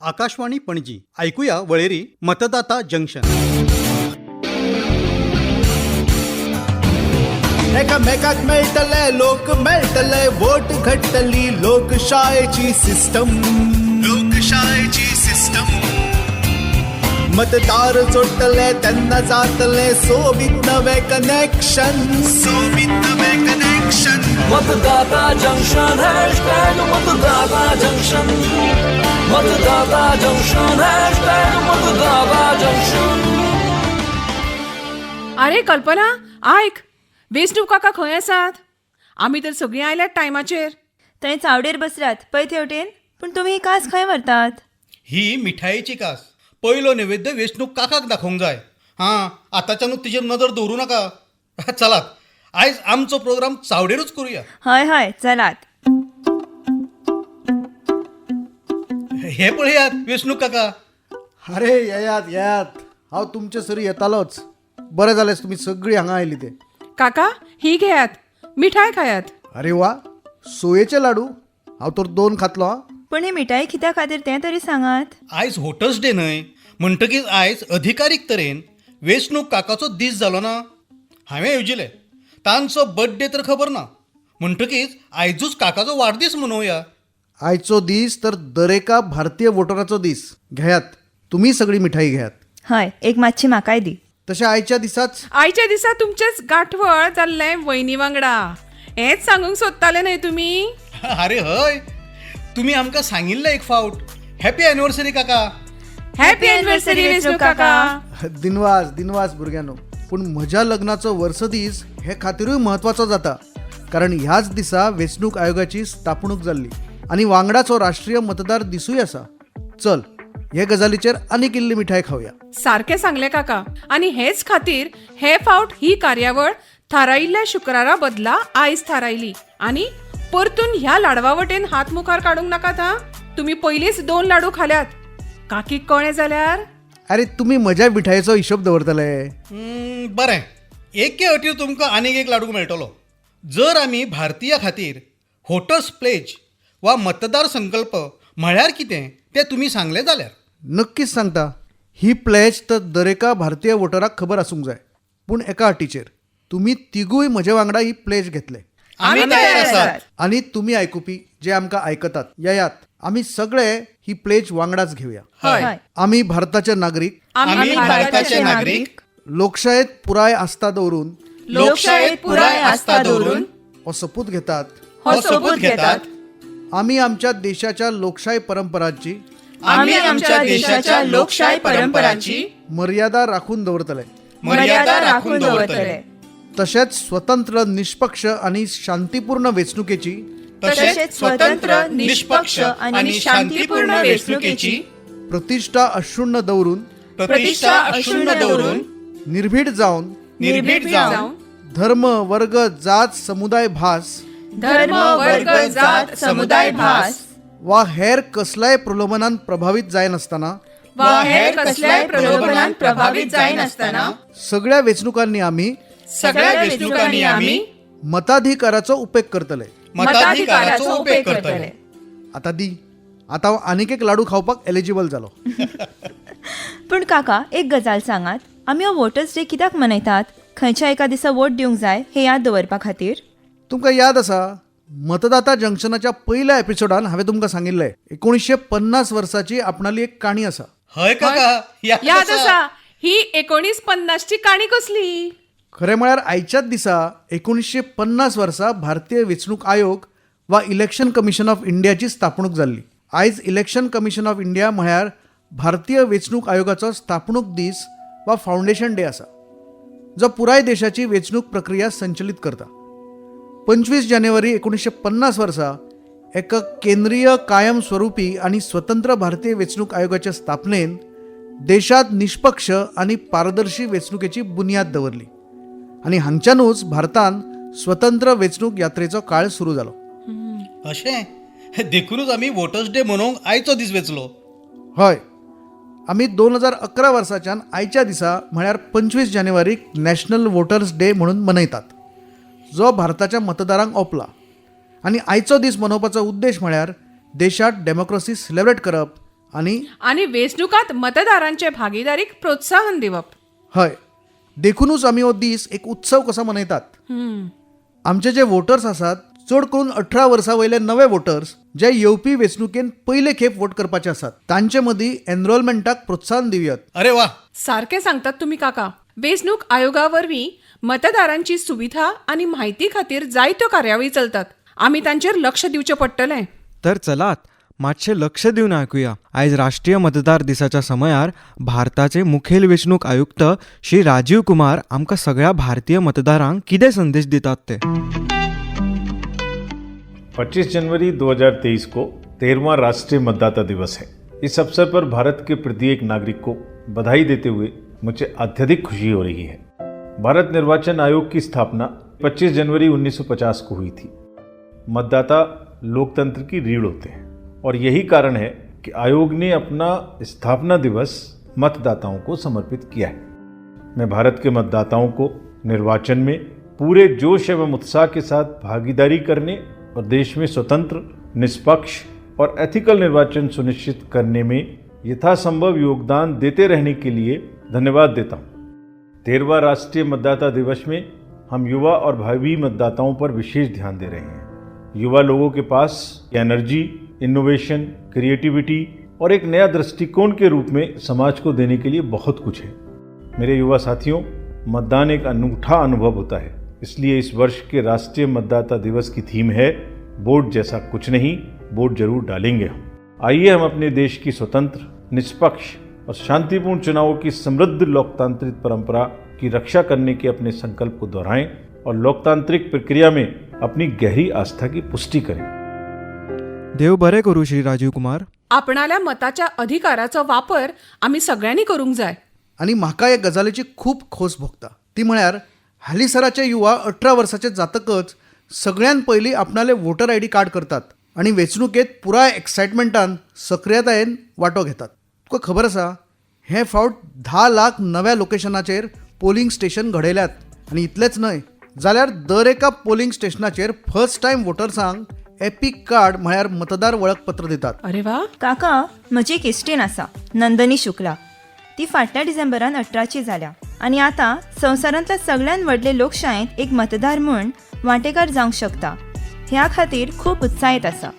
आकाशवाणी पणजी ऐकूया वळेरी मतदाता जंक्शन. एकामेकाक मेळटले लोक मेळटले वोट घडटली लोकशायेची सिस्टम मतदार जोडटले तेन्ना जातले सोबीत नवे कनेक्शन मतदाता जंक्शन हैशटैग मतदाता जंक्शन मतदाता जंक्शन हैशटैग मतदाता जंक्शन. अरे कल्पना आयक, वेंचणूक काका खंय आसात? आमी तर सगळीं आयल्यात टायमाचेर. थंय चावडेर बसल्यात पळय तेवटेन. पूण तुमी ही कास खंय व्हरतात? ही मिठायेची कास पयलो नैवेद्य वेंचणूक काकाक दाखोवंक जाय. हां, आतांच्यानूच तिचेर नदर दवरूं नाका. चलात, आयज आमचो प्रोग्राम चावडेरूच करुया. हय हय चलात. हे पळयात वेंचणूक काका. अरे येयात येयात, हांव तुमचे सरी येतालोच. बरें जालें तुमी सगळीं हांगा आयली ते. काका ही घेयात, मिठाय खायात. अरे वा, सोयेचे लाडू. हांव तर 2 खातलो हां. पूण ही मिठाई कित्या खातीर तें तरी सांगात. आयज वोटर्स डे न्हय, म्हणटकीच आयज अधिकारीक तरेन वेंचणूक काकाचो दीस जालो ना. हांवें येवजिलें. तांचो बर्थडे तर खबर ना, म्हणटकीच आयजूच काकाचो वाडदीस मनोवया. आयचो दीस तर दरेका भारतीय वोटराचो दीस. घेयात, तुमी सगळी मिठाई घेयात. हय, एक मातशी म्हाकाय दी. तशें आयच्या दिसाच आयच्या दिसा तुमचेच गांठवळ जाल्लें वयनी वांगडा. हेंच सांगूंक सोदताले न्हय तुमी? अरे हय, तुमी आमकां सांगिल्लें एक फावट. हॅपी एनिवर्सरी काका. हॅपी एनिवर्सरी वेंचणूक काका. दिनवास भुरग्यानो. पूण म्हज्या लग्नाचो वर्सदीस हे खातीरूय म्हत्वाचो जाता, कारण ह्याच दिसा वेंचणूक आयोगाची स्थापणूक जाल्ली आनी वांगडाचो राष्ट्रीय मतदार दिसूय आसा. चल, हे गजालीचेर आनीक इल्ली मिठाय खावया. सारकें सांगलें काका. आनी हेच खातीर हे फावट ही कार्यावळ थारायिल्ल्या शुक्रारा बदला आयज थारायली. आनी परतून ह्या लाडवा वटेन हात मुखार काडूंक नाकात हां. तुमी पयलींच 2 लाडू खाल्यात. काकीक कळ्ळें जाल्यार? अरे तुमी म्हज्या मिठायेचो हिशोब दवरतले. बरें, एके अटीर तुमकां आनीक एक लाडू मेळटलो. जर आमी भारतीया खातीर व्होटर्स प्लेज वा मतदार संकल्प म्हळ्यार कितें तें तुमी सांगलें जाल्यार. नक्कीच सांगता. ही प्लेज तर दरेका भारतीय वोटराक खबर आसूंक जाय. पूण एका अटीचेर, तुमी तिगूय म्हजे वांगडा ही प्लेज घेतले. आमी तयार आसात. आणि तुम्ही आयकुपी जे आमकां आयकतात, येयात, आमी सगळे ही प्लेज वांगडाच घेवया. हय, आमी भारताचे नागरीक आमी भारताचे नागरीक लोकशायेत पुराय आस्था दवरून लोकशायेत पुराय आस्था दवरून हो सपूत घेतात. हो सोबूत घेतात. आमी आमच्या देशाच्या लोकशाही परंपरांची आमी आमच्या देशाच्या लोकशाही परंपरांची मर्यादा राखून दवरतले. मर्यादा राखून दवरतले. तशेंच स्वतंत्र, निष्पक्ष आणि शांतीपूर्ण वेंचणुकेची तशेंच स्वतंत्र, निष्पक्ष आणि शांतीपूर्ण वेंचणुकेची प्रतिष्ठा अक्षुण्ण दवरून प्रतिष्ठा अक्षुण्ण दवरून निर्भीड जावन निर्भीड जावन धर्म, वर्ग, जात, समुदाय, भास धर्म, वर्ग, जात, समुदाय, भास वा हेर कसल्याय प्रलोभनान प्रभावित जाय नासतना वा हेर कसल्याय प्रलोभनान प्रभावित जाय नासतना सगळ्या वेंचणुकांनी आमी सगळ्या वेंचणुकांनी आमी मताधिकाराचो उपेग करतले. मताधिकाराचो उपेग करतले. आता हांव आनीक एक लाडू खावपाक एलिजिबल जालो. पूण काका, एक गजाल सांगात. आमी हो वोटर्स डे कित्याक मनयतात? खंयच्या एका दिसा वोट दिवंक जाय हे याद दवरपा खातीर? तुमकां याद आसा, मतदाता जंक्शनाच्या पयल्या एपिसोडान हांवें तुमकां सांगिल्लें 1950 वर्साची आपणाली एक काणी आसा. हय काका, याद आसा. ही 1950 ची काणी कसली? खरें म्हळ्यार आयच्याच दिसा 1950 वर्सा भारतीय वेंचणूक आयोग वा इलेक्शन कमिशन ऑफ इंडियाची स्थापणूक जाल्ली. आयज इलेक्शन कमिशन ऑफ इंडिया म्हळ्यार भारतीय वेंचणूक आयोगाचो स्थापणूक दीस वा फावंडेशन डे आसा, जो पुराय देशाची वेंचणूक प्रक्रिया संचलीत करता. 25 जानेवारी 1950 वर्सा एका केंद्रीय, कायमस्वरुपी आणि स्वतंत्र भारतीय वेंचणूक आयोगाच्या स्थापनेन देशात निष्पक्ष आणि पारदर्शी वेंचणुकेची बुन्याद दवरली आणि हांगच्यानूच भारतान स्वतंत्र वेंचणूक यात्रेचो काळ सुरू जालो. अशें देखूनच आमी वोटर्स डे मनोवंक आयचो दीस वेचलो. हय, आमी 2011 वर्साच्यान आयच्या दिसा म्हळ्यार 25 जानेवारीक नॅशनल वोटर्स डे म्हणून मनयतात, जो भारताच्या मतदारांक ओंपला. आनी आयचो दीस मनोवपाचो उद्देश म्हळ्यार देशात डेमोक्रेसी सेलेब्रेट करप आणि वेंचणुकांत मतदारांचे भागीदारीक प्रोत्साहन दिवप. हय, देखूनच आमी हो दीस एक उत्सव कसो मनयतात. आमचे जे वोटर्स आसात, चड करून 18 वर्सां वयले नवे वोटर्स जे येवपी वेंचणुकेन पयले खेप वोट करपाचे आसात, तांचे मदीं एनरोलमेंटाक प्रोत्साहन दिवयात. अरे वा, सारखे सांगतात तुम्ही काका. वेंचणूक आयोगावरवीं मतदारांची सुविधा आणि म्हायती खातीर जायत्यो कार्यावळी चलतात. आमी तांचेर लक्ष दिवचें पडटलें. तर चलात मातशें लक्ष दिवन आयकुया. आयज राष्ट्रीय मतदार दिसाच्या समयार भारताचे मुखेल वेंचणूक आयुक्त श्री राजीव कुमार आमकां सगळ्या भारतीय मतदारांक कितें संदेश दितात ते. 25 जनवरी 2023 को 13वां राष्ट्रीय मतदाता दिवस है. इस अवसर पर भारत के प्रत्येक नागरिक को बधाई देते हुए मुझे अत्यधिक खुशी हो रही है. भारत निर्वाचन आयोग की स्थापना 25 जनवरी 1950 को हुई थी. मतदाता लोकतंत्र की रीढ़ होते हैं और यही कारण है कि आयोग ने अपना स्थापना दिवस मतदाताओं को समर्पित किया है. मैं भारत के मतदाताओं को निर्वाचन में पूरे जोश एवं उत्साह के साथ भागीदारी करने और देश में स्वतंत्र, निष्पक्ष और एथिकल निर्वाचन सुनिश्चित करने में यथासंभव योगदान देते रहने के लिए धन्यवाद देता हूँ. 13वां राष्ट्रीय मतदाता दिवस में हम युवा और भावी मतदाताओं पर विशेष ध्यान दे रहे हैं. युवा लोगों के पास एनर्जी, इनोवेशन, क्रिएटिविटी और एक नया दृष्टिकोण के रूप में समाज को देने के लिए बहुत कुछ है. मेरे युवा साथियों, मतदान एक अनूठा अनुभव होता है. इसलिए इस वर्ष के राष्ट्रीय मतदाता दिवस की थीम है वोट जैसा कुछ नहीं, वोट जरूर डालेंगे हम. आइए हम अपने देश की स्वतंत्र, निष्पक्ष और शांतिपूर्ण चुनावों की समृद्ध लोकतांत्रिक परंपरा की रक्षा करने के अपने संकल्प को दोहराएं और लोकतांत्रिक प्रक्रिया में अपनी गहरी आस्था की पुष्टि करें. देव बरें करूं श्री राजीव कुमार. आपणाल्या मताच्या अधिकाराचो वापर आमी सगळ्यांनी करूंक जाय. आणि म्हाका ह्या गजालीची खूब खोस भोगता. ती म्हळ्यार हालीसराचे युवा 18 वर्साचे जातकच सगळ्यान पयलीं आपणाले वोटर आय डी कार्ड करतात आणि वेंचणुकेत पुराय एक्सायटमेंटान सक्रियतायेन वांटो घेतात. तुका खबर आसा, हे फावट 10 लाख नव्या लोकेशनाचेर पोलिंग स्टेशन घडयल्यात. आणि इतलेंच न्हय, जाल्यार दर एका पोलिंग स्टेशनाचेर फर्स्ट टायम वोटर्सांक एपिक कार्ड म्हळ्यार मतदार वळखपत्र दितात. अरे वा. काका, म्हजी एक इश्टीण आसा, नंदनी शुक्ला. ती फाटल्या डिसेंबरान 18ची जाल्या आनी आतां संवसारांतल्या सगळ्यान व्हडले लोकशायेंत एक मतदार म्हूण वांटेकार जावंक शकता. ह्या खातीर खूब उत्साहीत आसा.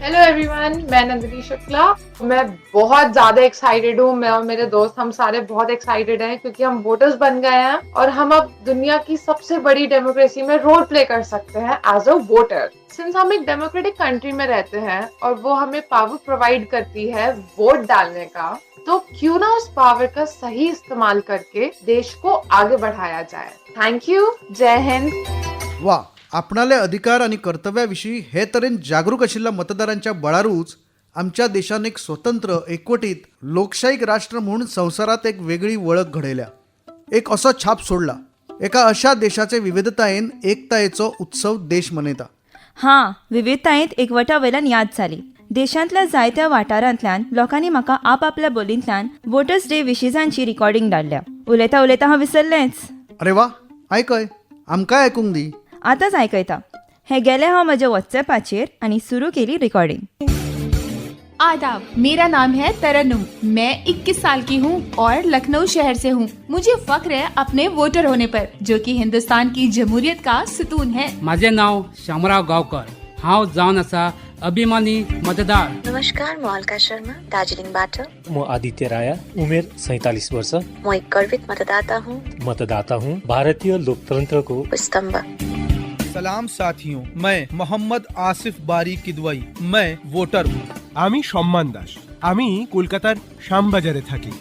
हेलो एवरीवन, मैं नंदिनी शुक्ला. मैं बहुत ज्यादा एक्साइटेड हूँ. मैं और मेरे दोस्त हम सारे बहुत एक्साइटेड हैं क्योंकि हम वोटर्स बन गए हैं और हम अब दुनिया की सबसे बड़ी डेमोक्रेसी में रोल प्ले कर सकते हैं एज अ वोटर. सिंस हम एक डेमोक्रेटिक कंट्री में रहते हैं और वो हमें पावर प्रोवाइड करती है वोट डालने का, तो क्यों ना उस पावर का सही इस्तेमाल करके देश को आगे बढ़ाया जाए. Thank you. जय हिंद. वा, आपणाले अधिकार आणि कर्तव्याविषयी हे तरेन जागरूक आशिल्ल्या मतदारांच्या बळारूच आमच्या देशान एक स्वतंत्र, एकवटीत लोकशाहीक राष्ट्र म्हणून संवसारात एक वेगळी वळख घडयल्या. एक असो छाप सोडला. एका अशा देशाचे विविधतायेन एकतायेचो उत्सव देश मनयता. हां, विविधतायेंत एकवटा वयल्यान याद जाली. देशांतल्या जायत्या वाठारांतल्यान लोकांनी म्हाका आपापल्या बोलींतल्यान वोटर्स डे विशीजांची रिकॉर्डिंग धाडल्या. उलयता उलयता हांव विसरलेंच. अरे वा, आयकय, आमकांय आयकूंक दी. आतांच आयकयता. हे गेले हांव म्हज्या व्हॉट्सॅपाचेर आनी सुरू केली रिकॉर्डिंग. आदाब, मेरा नाम है तरन्नुम. मैं 21 साल की हूँ और लखनऊ शहर से हूँ. मुझे फख्र है अपने वोटर होने पर, जो कि हिंदुस्तान की जमहूरियत का सुतून है. माझे नाव शामराव गावकर. हांव जावन आसा अभिमानी मतदार. नमस्कार, म अलका शर्मा दार्जिलिङबाट. म आदित्य राय, उमेर 47 वर्ष. म एक गर्वित मतदाता हूँ. भारतीय लोकतंत्र को स्तंभ. सलाम साथियों, मैं मोहम्मद आसिफ बारी किदवाई, मैं वोटर हूँ. আমি সম্মান দাস. আমি কলকাতার শ্যামবাজারে থাকি.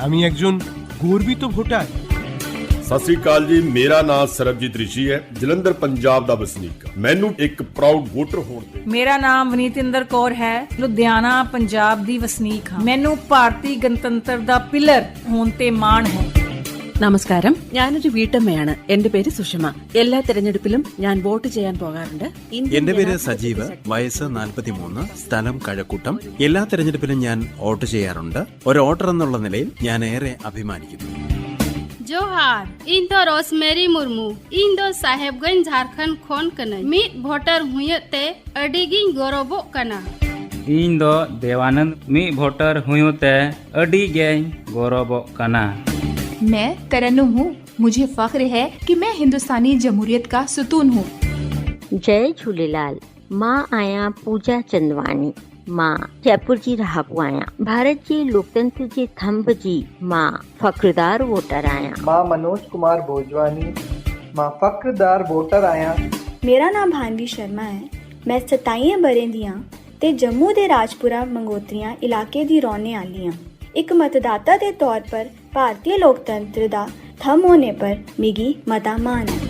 আমি একজন গর্বিত ভোটার. ਸਤਿ ਸ੍ਰੀ ਅਕਾਲ ਜੀ, ਮੇਰਾ ਨਾਮ ਸਰਬਜੀਤ ਰਿਸ਼ੀ ਹੈ, ਜਲੰਧਰ ਪੰਜਾਬ ਦਾ ਵਸਨੀਕ. ਮੈਨੂੰ ਇੱਕ ਪ੍ਰਾਊਡ ਵੋਟਰ ਹੋਣ ਤੇ. ਮੇਰਾ ਨਾਮ ਵਨੀਤਿੰਦਰ ਕੌਰ ਹੈ, ਲੁਧਿਆਣਾ ਪੰਜਾਬ ਦੀ ਵਸਨੀਕ ਹਾਂ. ਮੈਨੂੰ ਭਾਰਤੀ ਗਣਤੰਤਰ ਦਾ ਪਿਲਰ ਹੋਣ ਤੇ ਮਾਣ ਹੈ. നമസ്കാരം, ഞാനൊരു വീട്ടമ്മയാണ്. എന്റെ പേര് സുഷമ. എല്ലാ തെരഞ്ഞെടുപ്പിലും ഞാൻ വോട്ട് ചെയ്യാൻ പോകാറുണ്ട്. എന്റെ പേര് സജീവ്, വയസ്സ് 43, സ്ഥലം കഴക്കൂട്ടം. എല്ലാ തെരഞ്ഞെടുപ്പിലും ഞാൻ വോട്ട് ചെയ്യാറുണ്ട്. ഒരു വോട്ടർ എന്നുള്ള നിലയിൽ ഞാൻ ഏറെ അഭിമാനിക്കുന്നു. जोहार इन तो रोसमेरी मुर्मू इन दो साहेबगंज झारखंड खोन कने मिट वोटर हुयते अडिगिन गौरवो कना इन दो देवानंद मिट वोटर हुयते अडिगेन गौरवो कना। मैं तरन्नुम हूँ। मुझे फख्र है कि मैं हिंदुस्तानी जमहूरियत का सुतून हूँ। जय झूलेलाल। मां आया पूजा चंदवानी। मां जयपुर जी रहाकू आया। भारत जी लोकतंत्र जे थंभ जी मां फख्रदार वोटर आया। मां मनोज कुमार भोजवानी। मां फख्रदार वोटर आया। मेरा नाम भानवी शर्मा है। मैं 27 बरें दियां ते जम्मू दे राजपुरा मंगोत्रियां इलाके दी रौने आली हां। एक मतदाता दे तौर पर भारतीय लोकतंत्र दा थंभ होने पर मिगी मता मान है।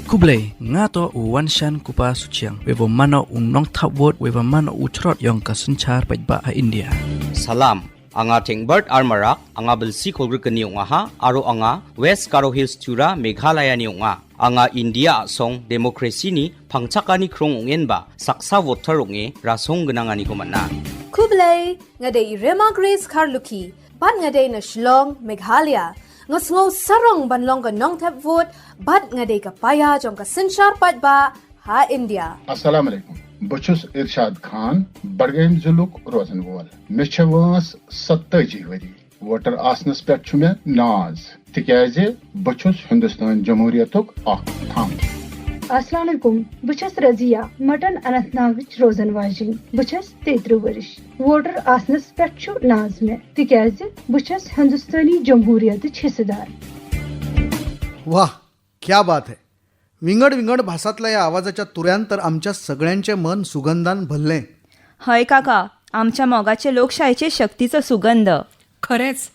Kublai ngato uwanshan kupa suciang wevo mano unong thawot wevo mano utrot yong kasunchar pajba a India. Salam anga Thengbert Armarak anga belsi khogru kani onga ha aro anga West Garo Hills Tura Meghalaya ni onga anga India song democracy ni phangchakani krong ongen ba saksa voter onge rasong gnangani komana. Kublai ngadei Rema Grace Kharluki ban ngadei na Shillong Meghalaya ngasngo sarong banlong ka nong tap vote bat ngadei ka paya jong ka sinchar pat ba ha India. Assalamu alaikum. Bachus Irshad Khan Bargain Zuluk Rozen wol. Mechwas 70 wari. Voter asnas pet chume naz. Tikaze bachus Hindustan Jamhuriyatuk ak tham. अस्सलाम वालेकुम बचस Razia mutton Anantnag रोजन वाजिन बचस 33 वर्ष voter asanas पेट छु नाज में तिकाज बचस हिंदुस्तानी जमहूरियत हिस्सेदार। वाह क्या बात है. विंगड विंगड भासातल्या या आवाजाच्या तुऱ्यान तर आमच्या सगळ्यांचे मन सुगंधान भरले. हय काका, आमच्या मोगाचे लोकशाहीचे शक्तीचो सुगंध. खरेंच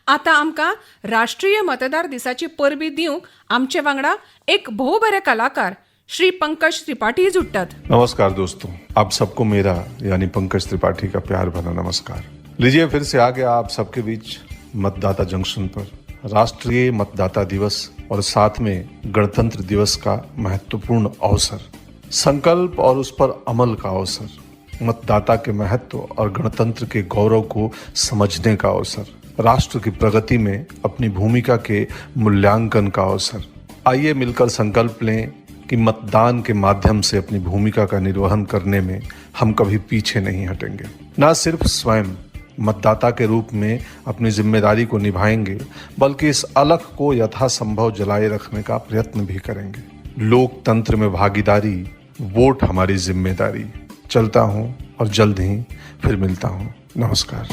आता आमकां राष्ट्रीय मतदार दिसाची परबी दिवंक आमचे वांगडा एक भोव बरे कलाकार श्री पंकज त्रिपाठी जुट्टात. नमस्कार दोस्तों, आप सबको मेरा यानी पंकज त्रिपाठी का प्यार भरा नमस्कार. लीजिए फिर से आ गया आप सबके बीच मतदाता जंक्शन पर राष्ट्रीय मतदाता दिवस और साथ में गणतंत्र दिवस का महत्वपूर्ण अवसर, संकल्प और उस पर अमल का अवसर, मतदाता के महत्व और गणतंत्र के गौरव को समझने का अवसर, राष्ट्र की प्रगति में अपनी भूमिका के मूल्यांकन का अवसर. आइए मिलकर संकल्प लें कि मतदान के माध्यम से अपनी भूमिका का निर्वहन करने में हम कभी पीछे नहीं हटेंगे. न सिर्फ स्वयं मतदाता के रूप में अपनी जिम्मेदारी को निभाएंगे बल्कि इस अलख को यथासंभव जलाए रखने का प्रयत्न भी करेंगे. लोकतंत्र में भागीदारी, वोट हमारी जिम्मेदारी. चलता हूं और जल्द ही फिर मिलता हूं. नमस्कार.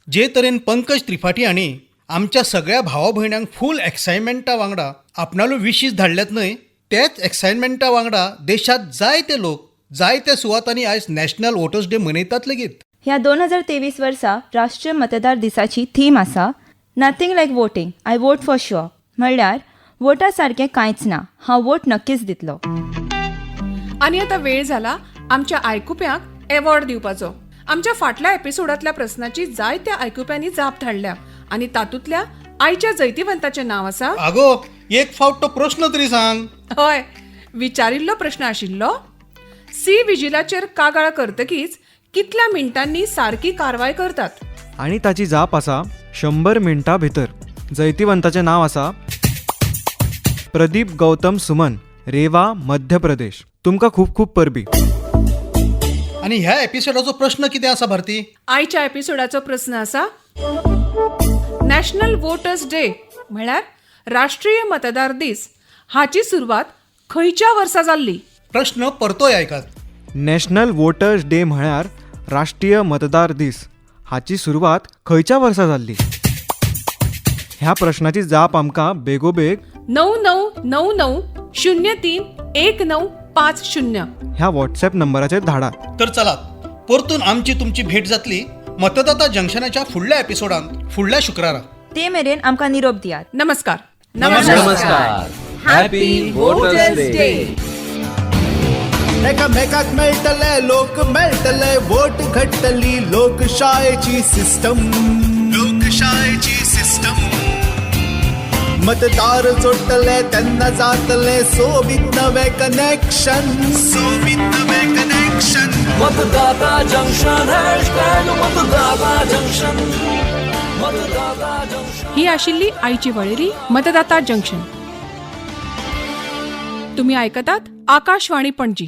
जे तरेन पंकज त्रिपाठी आणि आमच्या सगळ्या भावा भयण्यांक फूल एक्सायटमेंटा वांगडा आपणालो विशीस धाडल्यात न्हय, तेच एक्सायटमेंटा वांगडा देशात जायते लोक जायत्या सुवातांनी आयज नॅशनल वोटर्स डे मनयतात लेगीत. ह्या 2023 वर्सा राष्ट्रीय मतदार दिसाची थीम आसा nothing like voting, I vote for sure. म्हणल्यार वोटा सारकें कांयच ना, हांव वोट नक्कीच दितलो. आणि आता वेळ जाला आमच्या आयकुप्यांक अवॉर्ड दिवपाचो. आमच्या फाटल्या एपिसोडांतल्या प्रश्नाची जायत्या आयकुप्यांनी जाप धाडल्या आणि तातूंतल्या आयच्या जैतिवंताचें नांव आसा. आगो एक फावट तो प्रश्न तरी सांग. हय, विचारिल्लो प्रश्न आशिल्लो सी विजिलाचेर कागाळ करतकीच कितल्या मिनटांनी सारकी कारवाय करतात. आणि ताची जाप आसा 100 मिनटां भितर. जैतिवंताचें नांव आसा प्रदीप गौतम सुमन, रेवा, मध्य प्रदेश. तुमकां खूब खूब परबी. आणि ह्या एपिसोडाचो प्रश्न कितें आसा भारती? आयच्या एपिसोडाचो प्रश्न आसा नॅशनल वोटर्स डे म्हळ्यार राष्ट्रीय मतदार दीस हाची सुरवात खंयच्या वर्सा जाल्ली? प्रश्न परतोय आयकात. नॅशनल वोटर्स डे म्हळ्यार राष्ट्रीय मतदार दीस हाची सुरवात खंयच्या वर्सा जाल्ली? ह्या प्रश्नाची जाप आमकां बेगोबेग 9999031950 ह्या व्हॉट्सॲप नंबराचेर धाडात. तर चलात परतून आमची तुमची भेट जातली मतदाता जंक्शनाच्या फुडल्या एपिसोडांत फुडल्या शुक्रारा. ते मेरेन आमकां निरोप दियात. नमस्कार. नमस्कार. Happy voters day. एकामेकाक मेळटले लोक मेळटले वोट घडटली लोकशायेची सिस्टम. मतदार जोडटले तेन्ना जातले सोबीत नवे कनेक्शन. मतदाता जंक्शन #मतदाता जंक्शन ही आशिल्ली आईची वळेरी मतदाता जंक्शन. तुम्ही ऐकतात आकाशवाणी पणजी.